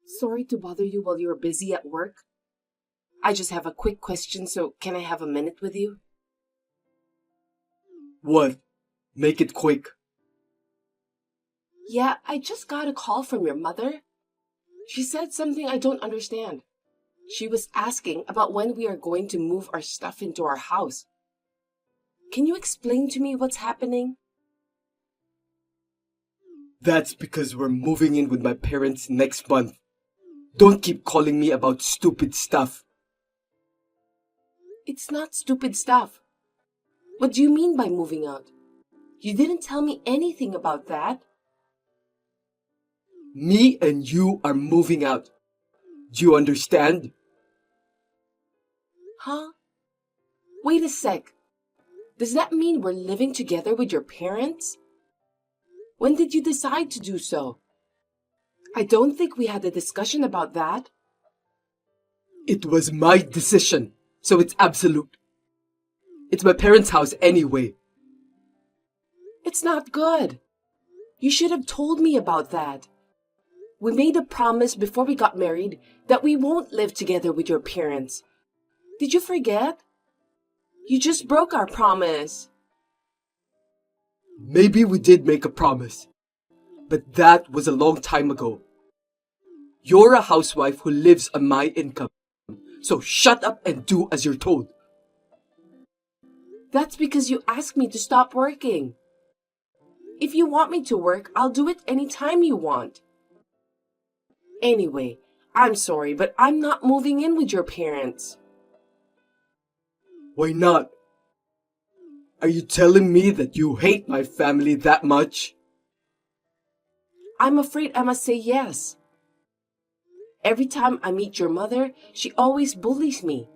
Sorry to bother you while you're busy at work. I just have a quick question, so can I have a minute with you? What? Make it quick. Yeah, I just got a call from your mother. She said something I don't understand. She was asking about when we are going to move our stuff into our house. Can you explain to me what's happening? That's because we're moving in with my parents next month. Don't keep calling me about stupid stuff. It's not stupid stuff. What do you mean by moving out? You didn't tell me anything about that. Me and you are moving out. Do you understand? Huh? Wait a sec. Does that mean we're living together with your parents? When did you decide to do so? I don't think we had a discussion about that. It was my decision, so it's absolute. It's my parents' house anyway. It's not good. You should have told me about that. We made a promise before we got married that we won't live together with your parents. Did you forget? You just broke our promise. Maybe we did make a promise, but that was a long time ago. You're a housewife who lives on my income, so shut up and do as you're told. That's because you asked me to stop working. If you want me to work, I'll do it anytime you want. Anyway, I'm sorry, but I'm not moving in with your parents. Why not? Are you telling me that you hate my family that much? I'm afraid I must say yes. Every time I meet your mother, she always bullies me.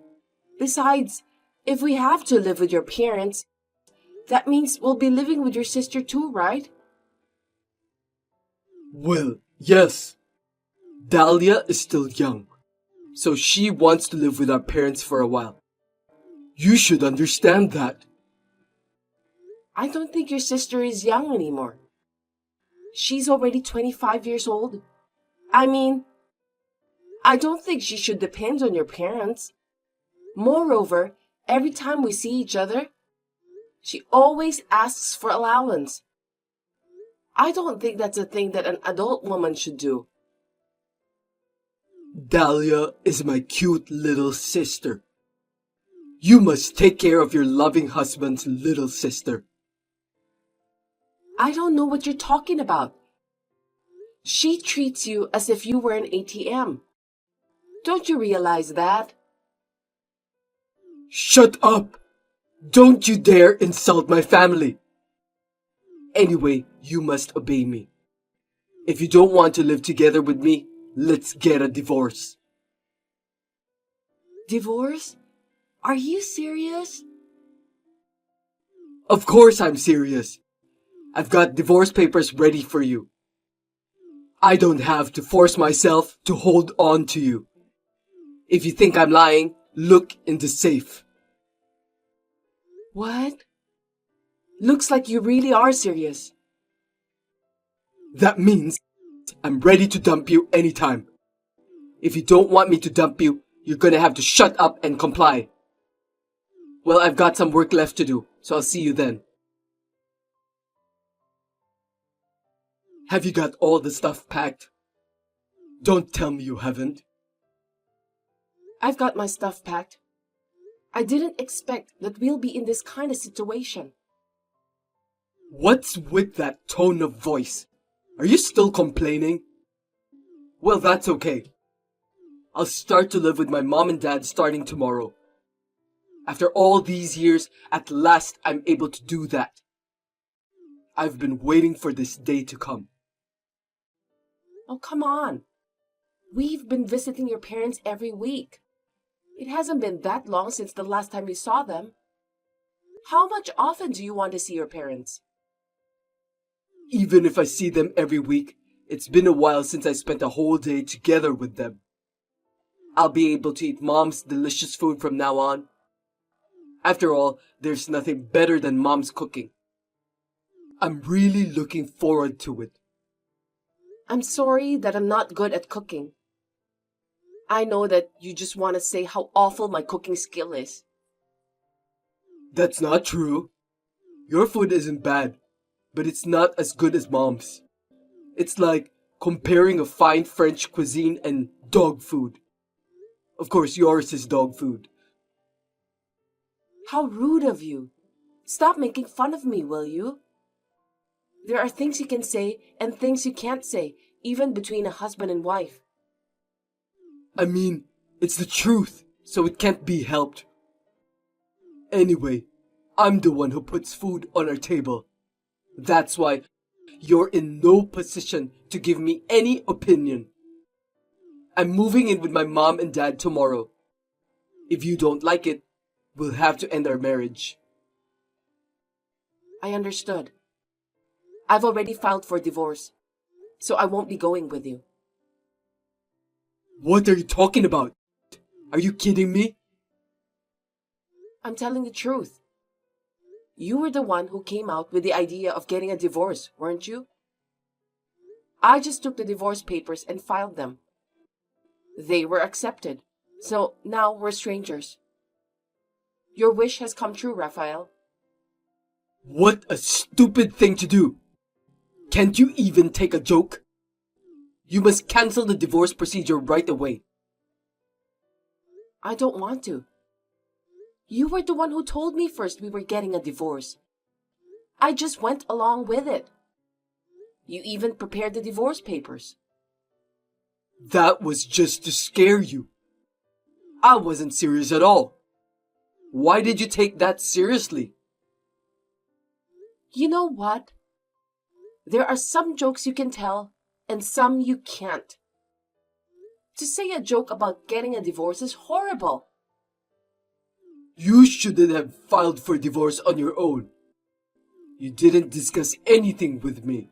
Besides, if we have to live with your parents, that means we'll be living with your sister too, right? Well, yes. Dahlia is still young, so she wants to live with our parents for a while. You should understand that. I don't think your sister is young anymore. She's already 25 years old. I mean, I don't think she should depend on your parents. Moreover, every time we see each other, she always asks for allowance. I don't think that's a thing that an adult woman should do. Dahlia is my cute little sister. You must take care of your loving husband's little sister. I don't know what you're talking about. She treats you as if you were an ATM. Don't you realize that? Shut up! Don't you dare insult my family! Anyway, you must obey me. If you don't want to live together with me, let's get a divorce. Divorce? Are you serious? Of course I'm serious. I've got divorce papers ready for you. I don't have to force myself to hold on to you. If you think I'm lying, look in the safe. What? Looks like you really are serious. That means I'm ready to dump you anytime. If you don't want me to dump you, you're gonna have to shut up and comply. Well, I've got some work left to do, so I'll see you then. Have you got all the stuff packed? Don't tell me you haven't. I've got my stuff packed. I didn't expect that we'll be in this kind of situation. What's with that tone of voice? Are you still complaining? Well, that's okay. I'll start to live with my mom and dad starting tomorrow. After all these years, at last I'm able to do that. I've been waiting for this day to come. Oh, come on. We've been visiting your parents every week. It hasn't been that long since the last time you saw them. How much often do you want to see your parents? Even if I see them every week, it's been a while since I spent a whole day together with them. I'll be able to eat Mom's delicious food from now on. After all, there's nothing better than Mom's cooking. I'm really looking forward to it. I'm sorry that I'm not good at cooking. I know that you just want to say how awful my cooking skill is. That's not true. Your food isn't bad, but it's not as good as Mom's. It's like comparing a fine French cuisine and dog food. Of course, yours is dog food. How rude of you. Stop making fun of me, will you? There are things you can say and things you can't say, even between a husband and wife. I mean, it's the truth, so it can't be helped. Anyway, I'm the one who puts food on our table. That's why you're in no position to give me any opinion. I'm moving in with my mom and dad tomorrow. If you don't like it, we'll have to end our marriage. I understood. I've already filed for divorce, so I won't be going with you. What are you talking about? Are you kidding me? I'm telling the truth. You were the one who came out with the idea of getting a divorce, weren't you? I just took the divorce papers and filed them. They were accepted, so now we're strangers. Your wish has come true, Raphael. What a stupid thing to do! Can't you even take a joke? You must cancel the divorce procedure right away. I don't want to. You were the one who told me first we were getting a divorce. I just went along with it. You even prepared the divorce papers. That was just to scare you. I wasn't serious at all. Why did you take that seriously? You know what? There are some jokes you can tell and some you can't. To say a joke about getting a divorce is horrible. You shouldn't have filed for divorce on your own. You didn't discuss anything with me.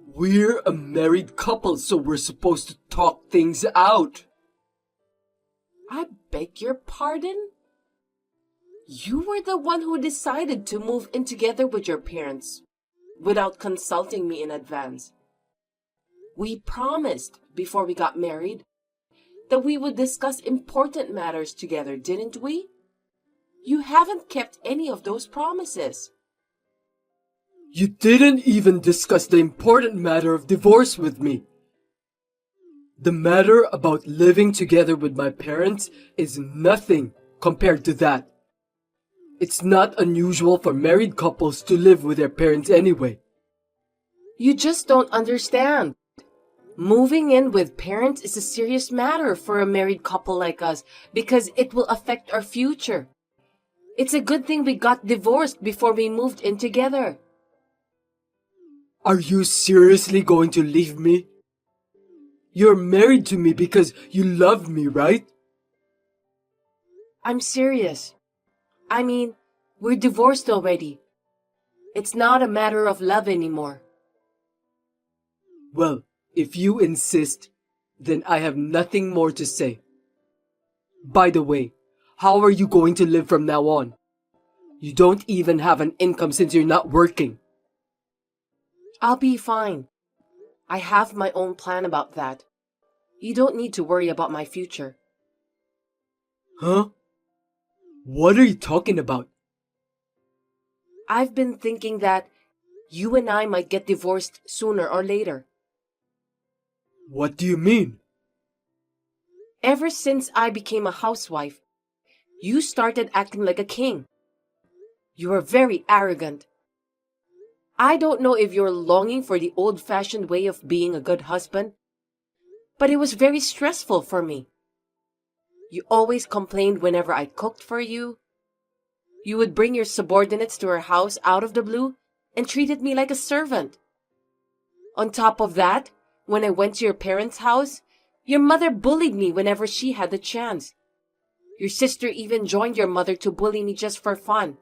We're a married couple, so we're supposed to talk things out. I beg your pardon? You were the one who decided to move in together with your parents without consulting me in advance. We promised before we got married that we would discuss important matters together, didn't we? You haven't kept any of those promises. You didn't even discuss the important matter of divorce with me. The matter about living together with my parents is nothing compared to that. It's not unusual for married couples to live with their parents anyway. You just don't understand. Moving in with parents is a serious matter for a married couple like us because it will affect our future. It's a good thing we got divorced before we moved in together. Are you seriously going to leave me? You're married to me because you love me, right? I'm serious. I mean, we're divorced already. It's not a matter of love anymore. Well, if you insist, then I have nothing more to say. By the way, how are you going to live from now on? You don't even have an income since you're not working. I'll be fine. I have my own plan about that. You don't need to worry about my future. Huh? What are you talking about? I've been thinking that you and I might get divorced sooner or later. What do you mean? Ever since I became a housewife, you started acting like a king. You are very arrogant. I don't know if you're longing for the old-fashioned way of being a good husband, but it was very stressful for me. You always complained whenever I cooked for you. You would bring your subordinates to our house out of the blue and treated me like a servant. On top of that, when I went to your parents' house, your mother bullied me whenever she had the chance. Your sister even joined your mother to bully me just for fun.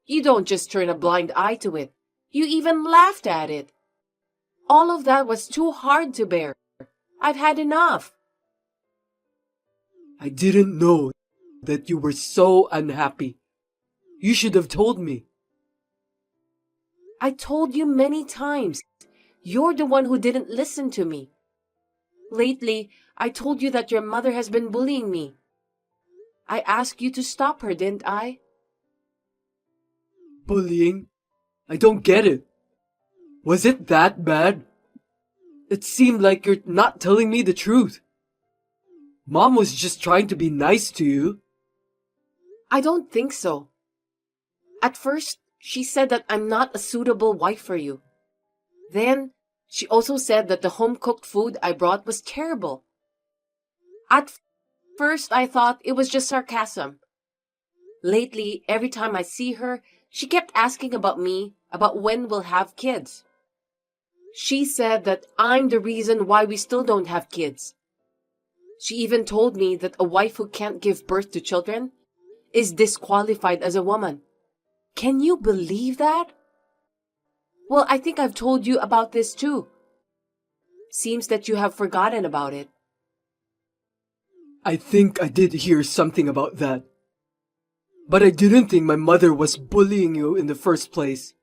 You don't just turn a blind eye to it. You even laughed at it. All of that was too hard to bear. I've had enough. I didn't know that you were so unhappy. You should have told me. I told you many times. You're the one who didn't listen to me. Lately, I told you that your mother has been bullying me. I asked you to stop her, didn't I? Bullying? I don't get it. Was it that bad? It seemed like you're not telling me the truth. Mom was just trying to be nice to you. I don't think so. At first, she said that I'm not a suitable wife for you. Then, she also said that the home-cooked food I brought was terrible. At first, I thought it was just sarcasm. Lately, every time I see her, she kept asking about me, about when we'll have kids. She said that I'm the reason why we still don't have kids. She even told me that a wife who can't give birth to children is disqualified as a woman. Can you believe that? Well, I think I've told you about this too. Seems that you have forgotten about it. I think I did hear something about that. But I didn't think my mother was bullying you in the first place.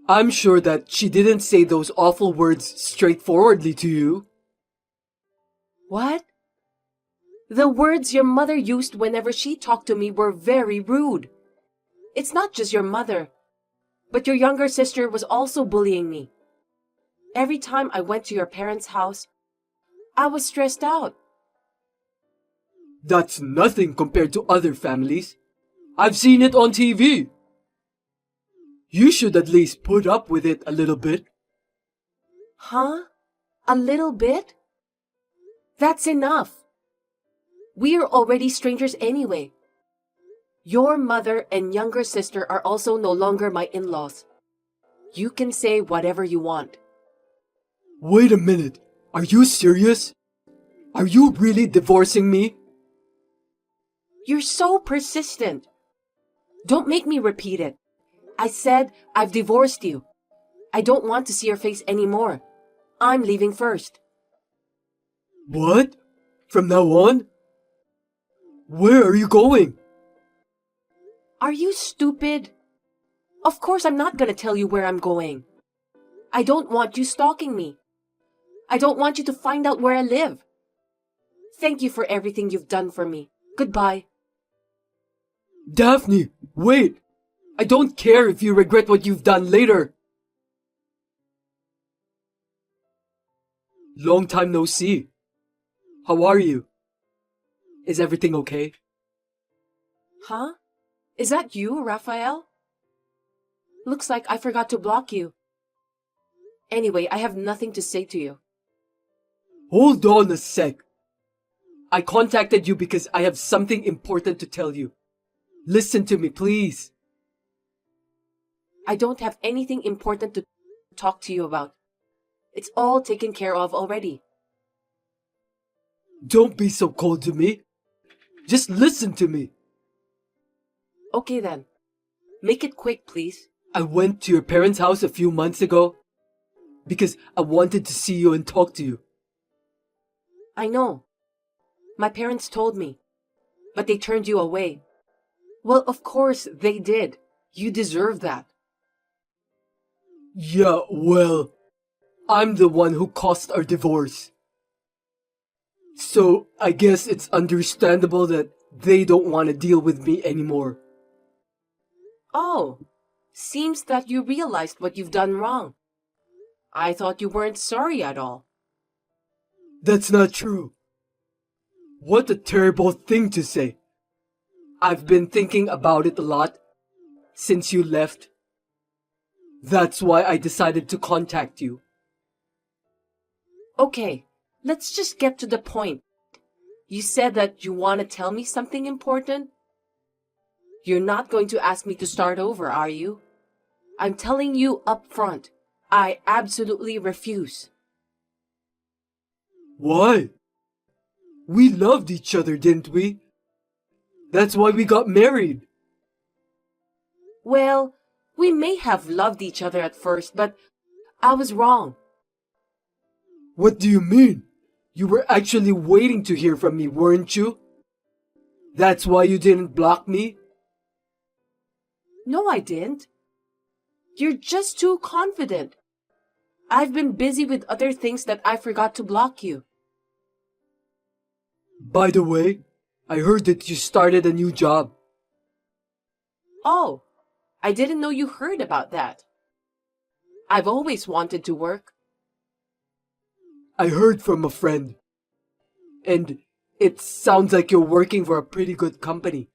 I'm sure that she didn't say those awful words straightforwardly to you. What? The words your mother used whenever she talked to me were very rude. It's not just your mother, but your younger sister was also bullying me. Every time I went to your parents' house, I was stressed out. That's nothing compared to other families. I've seen it on TV. You should at least put up with it a little bit. Huh? A little bit? That's enough. We're already strangers anyway. Your mother and younger sister are also no longer my in-laws. You can say whatever you want. Wait a minute. Are you serious? Are you really divorcing me? You're so persistent. Don't make me repeat it. I said I've divorced you. I don't want to see your face anymore. I'm leaving first. What? From now on? Where are you going? Are you stupid? Of course I'm not gonna tell you where I'm going. I don't want you stalking me. I don't want you to find out where I live. Thank you for everything you've done for me. Goodbye. Daphne, wait! I don't care if you regret what you've done later. Long time no see. How are you? Is everything okay? Huh? Is that you, Raphael? Looks like I forgot to block you. Anyway, I have nothing to say to you. Hold on a sec. I contacted you because I have something important to tell you. Listen to me, please. I don't have anything important to talk to you about. It's all taken care of already. Don't be so cold to me. Just listen to me. Okay then. Make it quick, please. I went to your parents' house a few months ago because I wanted to see you and talk to you. I know. My parents told me. But they turned you away. Well, of course they did. You deserve that. Yeah, well, I'm the one who caused our divorce. So I guess it's understandable that they don't want to deal with me anymore. Oh, seems that you realized what you've done wrong. I thought you weren't sorry at all. That's not true. What a terrible thing to say. I've been thinking about it a lot since you left. That's why I decided to contact you. Okay, let's just get to the point. You said that you want to tell me something important? You're not going to ask me to start over, are you? I'm telling you up front. I absolutely refuse. Why? We loved each other, didn't we? That's why we got married. Well, we may have loved each other at first, but I was wrong. What do you mean? You were actually waiting to hear from me, weren't you? That's why you didn't block me? No, I didn't. You're just too confident. I've been busy with other things that I forgot to block you. By the way, I heard that you started a new job. Oh, I didn't know you heard about that. I've always wanted to work. I heard from a friend. And it sounds like you're working for a pretty good company.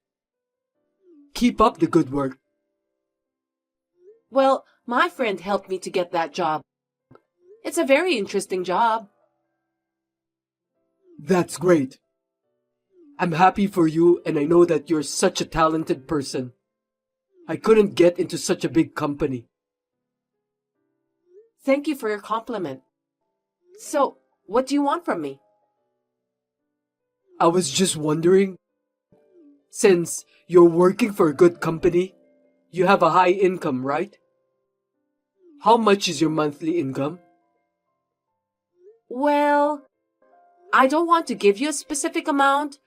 Keep up the good work. Well, my friend helped me to get that job. It's a very interesting job. That's great. I'm happy for you, and I know that you're such a talented person. I couldn't get into such a big company. Thank you for your compliment. So, what do you want from me? I was just wondering, since you're working for a good company, you have a high income, right? How much is your monthly income? Well, I don't want to give you a specific amount,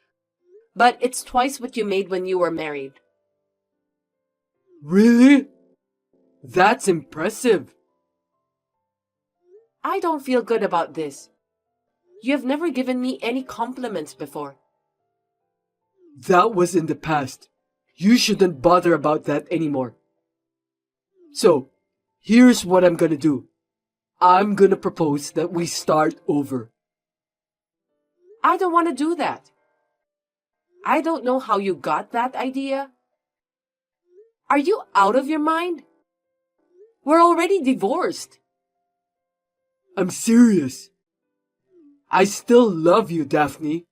but it's twice what you made when you were married. Really? That's impressive. I don't feel good about this. You have never given me any compliments before. That was in the past. You shouldn't bother about that anymore. So, here's what I'm gonna do. I'm gonna propose that we start over. I don't want to do that. I don't know how you got that idea. Are you out of your mind? We're already divorced. I'm serious. I still love you, Daphne.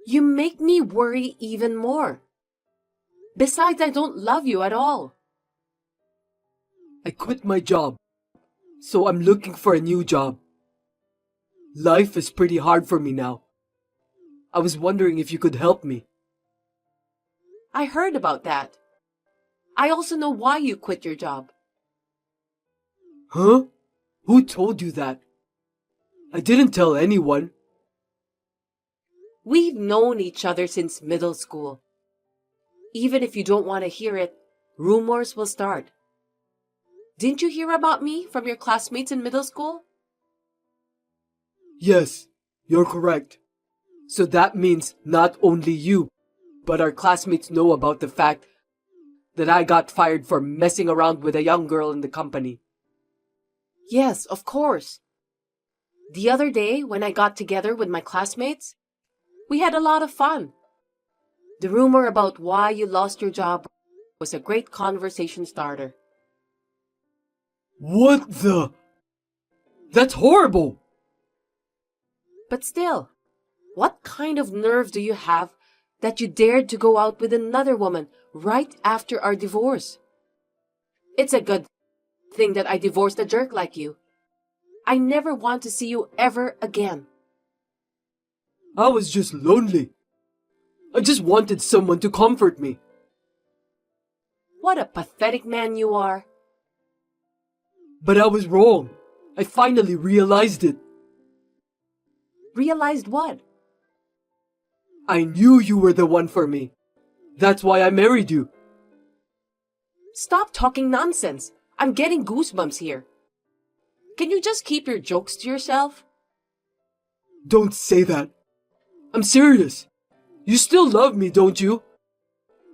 You make me worry even more. Besides, I don't love you at all. I quit my job, so I'm looking for a new job. Life is pretty hard for me now. I was wondering if you could help me. I heard about that. I also know why you quit your job. Huh? Who told you that? I didn't tell anyone. We've known each other since middle school. Even if you don't want to hear it, rumors will start. Didn't you hear about me from your classmates in middle school? Yes, you're correct. So that means not only you, but our classmates know about the fact that I got fired for messing around with a young girl in the company. Yes, of course. The other day, when I got together with my classmates, we had a lot of fun. The rumor about why you lost your job was a great conversation starter. What the? That's horrible! But still, what kind of nerve do you have that you dared to go out with another woman right after our divorce? It's a good thing that I divorced a jerk like you. I never want to see you ever again. I was just lonely. I just wanted someone to comfort me. What a pathetic man you are. But I was wrong. I finally realized it. Realized what? I knew you were the one for me. That's why I married you. Stop talking nonsense. I'm getting goosebumps here. Can you just keep your jokes to yourself? Don't say that. I'm serious. You still love me, don't you?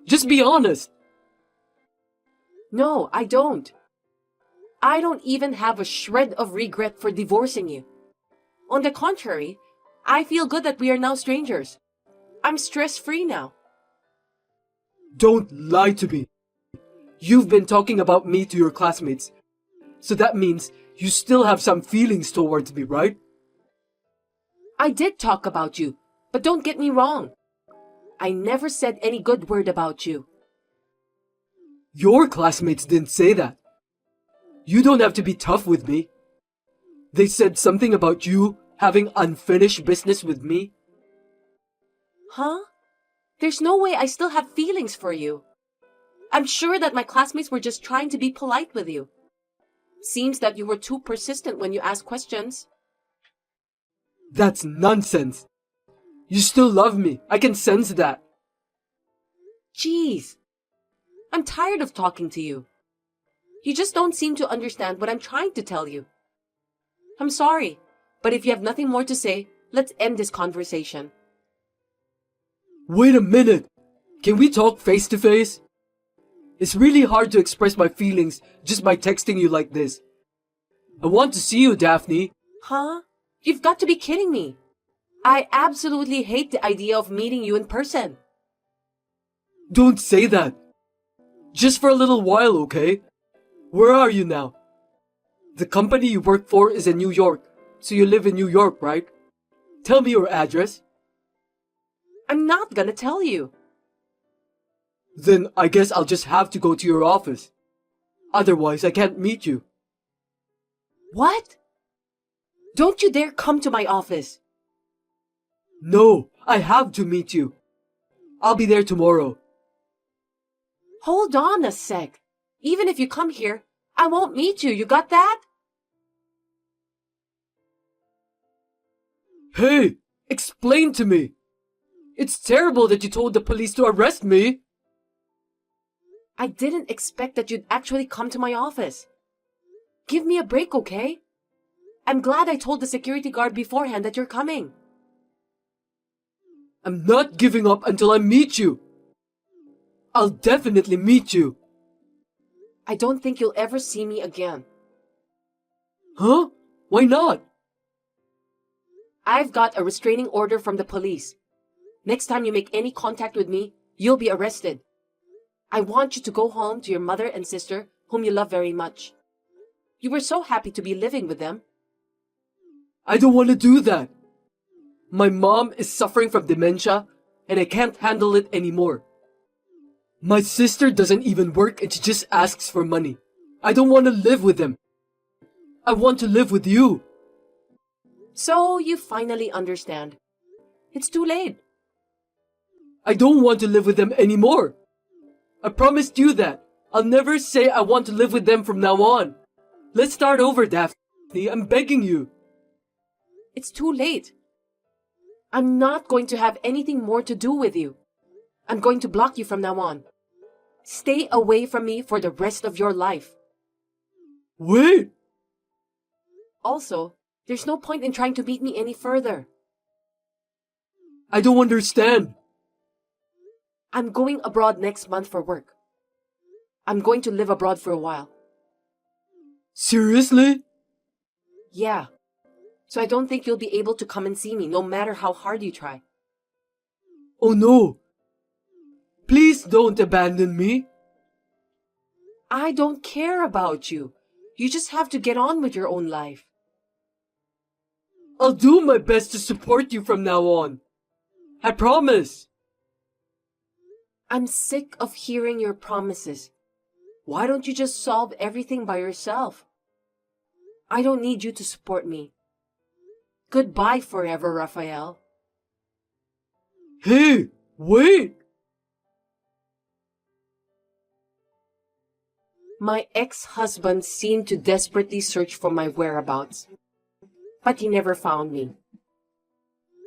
Just be honest. No, I don't. I don't even have a shred of regret for divorcing you. On the contrary, I feel good that we are now strangers. I'm stress-free now. Don't lie to me. You've been talking about me to your classmates. So that means you still have some feelings towards me, right? I did talk about you, but don't get me wrong. I never said any good word about you. Your classmates didn't say that. You don't have to be tough with me. They said something about you having unfinished business with me. Huh? There's no way I still have feelings for you. I'm sure that my classmates were just trying to be polite with you. Seems that you were too persistent when you asked questions. That's nonsense. You still love me. I can sense that. Jeez. I'm tired of talking to you. You just don't seem to understand what I'm trying to tell you. I'm sorry, but if you have nothing more to say, let's end this conversation. Wait a minute! Can we talk face to face? It's really hard to express my feelings just by texting you like this. I want to see you, Daphne. Huh? You've got to be kidding me. I absolutely hate the idea of meeting you in person. Don't say that. Just for a little while, okay? Where are you now? The company you work for is in New York, so you live in New York, right? Tell me your address. I'm not gonna tell you. Then I guess I'll just have to go to your office. Otherwise, I can't meet you. What? Don't you dare come to my office. No, I have to meet you. I'll be there tomorrow. Hold on a sec. Even if you come here, I won't meet you. You got that? Hey, explain to me. It's terrible that you told the police to arrest me. I didn't expect that you'd actually come to my office. Give me a break, okay? I'm glad I told the security guard beforehand that you're coming. I'm not giving up until I meet you. I'll definitely meet you. I don't think you'll ever see me again. Huh? Why not? I've got a restraining order from the police. Next time you make any contact with me, you'll be arrested. I want you to go home to your mother and sister, whom you love very much. You were so happy to be living with them. I don't want to do that. My mom is suffering from dementia, and I can't handle it anymore. My sister doesn't even work and she just asks for money. I don't want to live with them. I want to live with you. So you finally understand. It's too late. I don't want to live with them anymore. I promised you that. I'll never say I want to live with them from now on. Let's start over, Daphne. I'm begging you. It's too late. I'm not going to have anything more to do with you. I'm going to block you from now on. Stay away from me for the rest of your life. Wait! Also, there's no point in trying to meet me any further. I don't understand. I'm going abroad next month for work. I'm going to live abroad for a while. Seriously? Yeah. So I don't think you'll be able to come and see me, no matter how hard you try. Oh no! Please don't abandon me. I don't care about you. You just have to get on with your own life. I'll do my best to support you from now on. I promise. I'm sick of hearing your promises. Why don't you just solve everything by yourself? I don't need you to support me. Goodbye forever, Raphael. Hey, wait! My ex-husband seemed to desperately search for my whereabouts, but he never found me.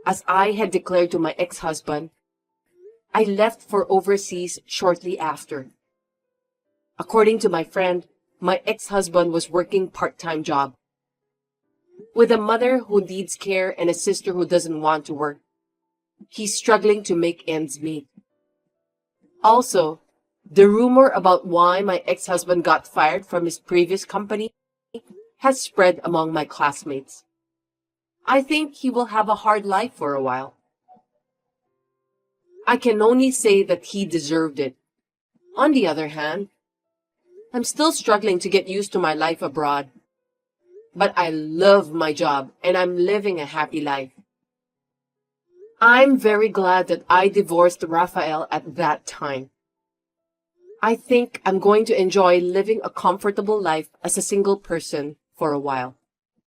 As I had declared to my ex-husband, I left for overseas shortly after. According to my friend, my ex-husband was working part-time job. With a mother who needs care and a sister who doesn't want to work, he's struggling to make ends meet. Also, the rumor about why my ex-husband got fired from his previous company has spread among my classmates. I think he will have a hard life for a while. I can only say that he deserved it. On the other hand, I'm still struggling to get used to my life abroad. But I love my job and I'm living a happy life. I'm very glad that I divorced Raphael at that time. I think I'm going to enjoy living a comfortable life as a single person for a while.